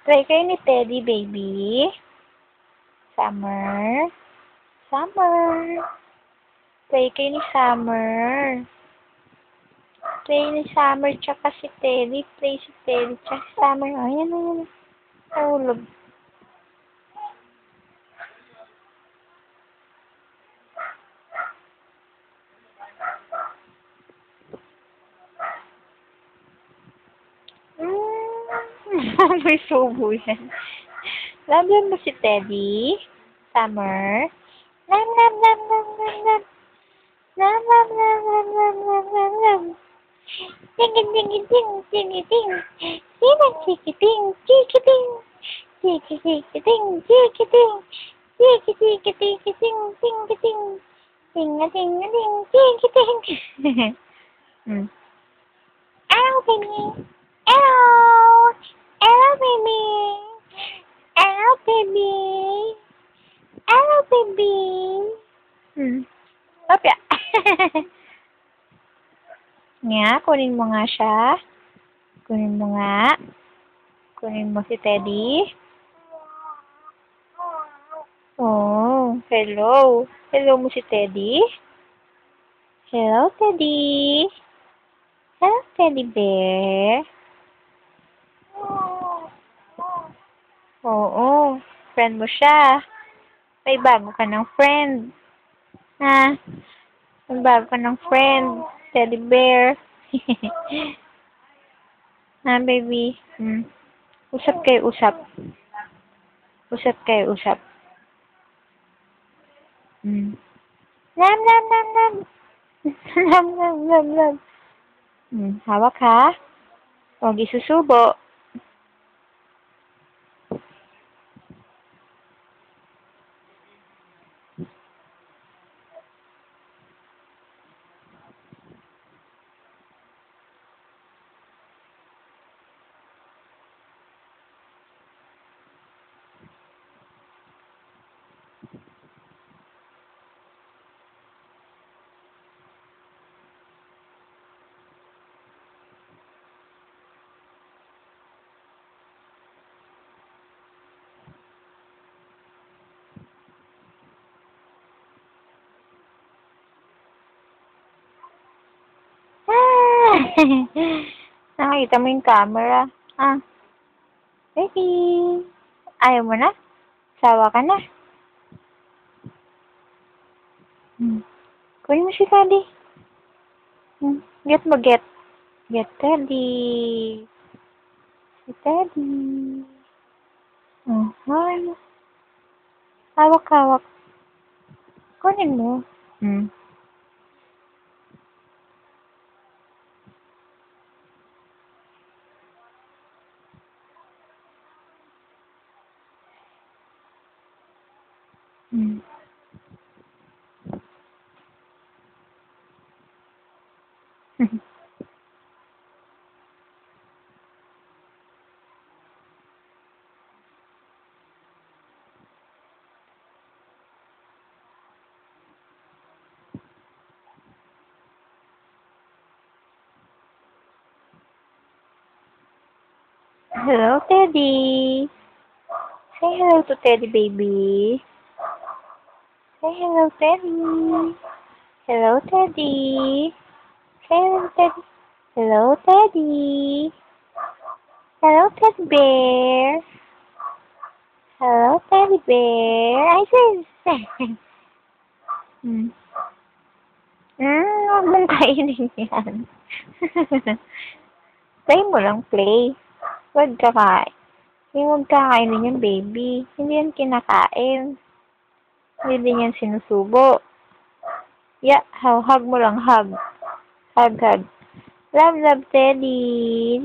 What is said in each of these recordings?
Play kayo ni Teddy, baby. Summer. Summer. Play kayo ni Summer. Play ni Summer tsaka si Teddy. Play si Teddy tsaka si Summer. Ayan, ayan. Nahulog. May subo yan. Love mo si Teddy? Summer? Lam, lam, lam, lam, lam, lam. Lam, lam, lam, lam, lam, lam, lam, lam. Ding, ding, ding, ding, ding, ding. Ding, ding, ding, ding, ding. Ding, ding, ding, ding, ding. Ding, ding, ding, ding, ding, ding. Ding, ding, ding, ding, ding. Ow, baby. Ow. Ow, baby. Ow, baby. Ow, baby. Opya. Nga, kunin mo nga siya. Kunin mo nga. Kunin mo si Teddy. Oh, hello. Hello mo si Teddy. Hello, Teddy. Hello, Teddy Bear. Oo, friend mo siya. May bago ka ng friend. Ha? May bago ka ng friend. Teddy Bear. Ha, baby? Usap kayo, usap. Usap kayo, usap. Lam, lam, lam, lam. Lam, lam, lam, lam. Hawak ha. Huwag isusubo. Nakita mo yung camera. Baby. Ayaw mo na? Sawa ka na? Kunin mo si Teddy. Get mo, get. Get Teddy. Si Teddy. Hawak, hawak. Kunin mo. Hello, Teddy. Say hello to Teddy, baby. Say hello, Teddy. Hello, Teddy. Say hello, Teddy. Hello, Teddy. Hello, Teddy Bear. Hello, Teddy Bear. I said, huwag mong kainin yan. Play mo lang, play. Huwag kakain. Huwag kakainin yan, baby. Hindi yan kinakain. Hindi din yan sinusubo. Yeah, hug mo lang, hug. Hug, hug. Love, love, Teddy.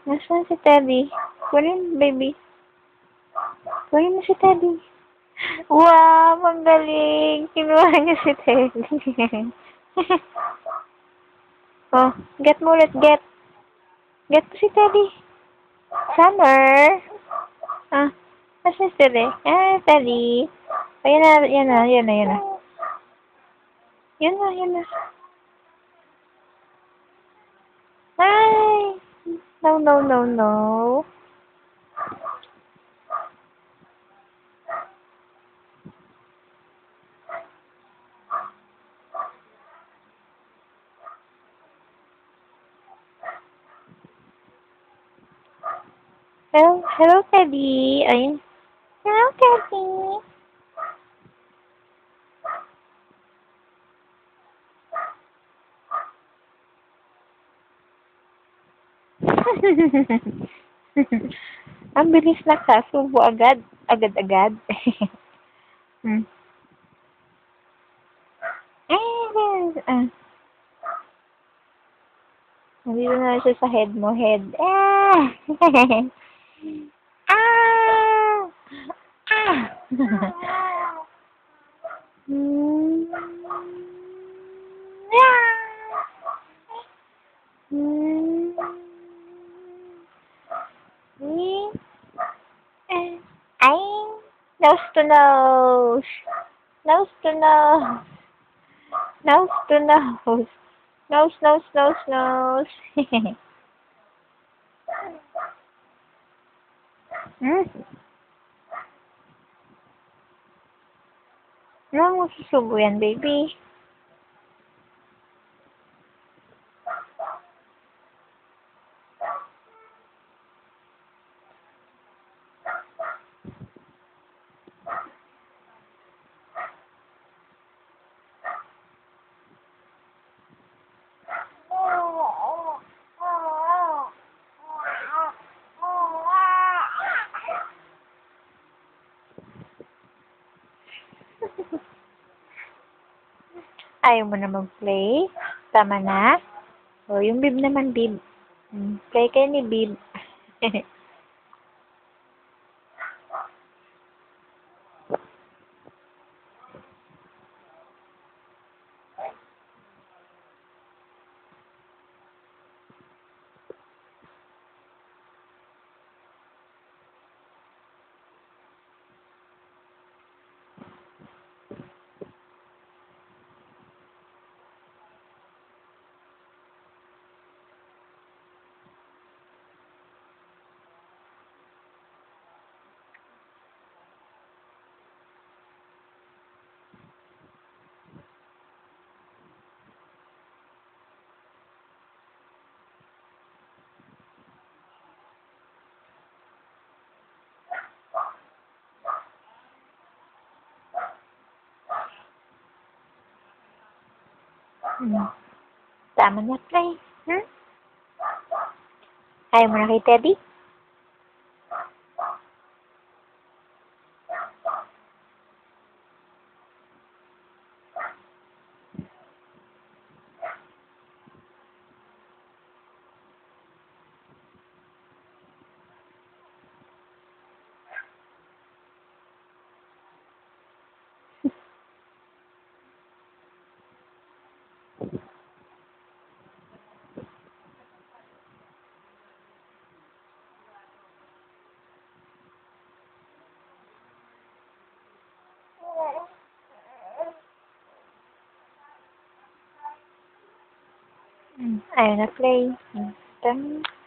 Nasaan si Teddy? Kunin, baby. Kunin mo si Teddy. Wow, magaling. Kinuha niya si Teddy. Oh, get mo ulit, get. Get mo si Teddy. Summer? Ah, nasa si Teddy? Ah, Teddy. Ayun na, yan na, yan na, yan na. Yan na, yan na. Ay! No, no, no, no. Hello, hello, Teddy. Ayun. Hello, Teddy. Ang bilis nakasubo agad. Agad-agad. Hmm. Ah. Nandito na siya sa head mo. Head. Ah! Ah! Ah! Hmm. Ah! Hmm. Hmm. Ay! Nose to nose. Nose to nose. Nose to nose. Nose, nose, nose, nose. Hmm? Ano masusubo yan, baby? Ayaw mo na mag-play? Tama na? O, yung bib naman, bib. Play kayo ni bib. Tama na, play. Ayaw mo na kay Teddy? Ayaw na, play.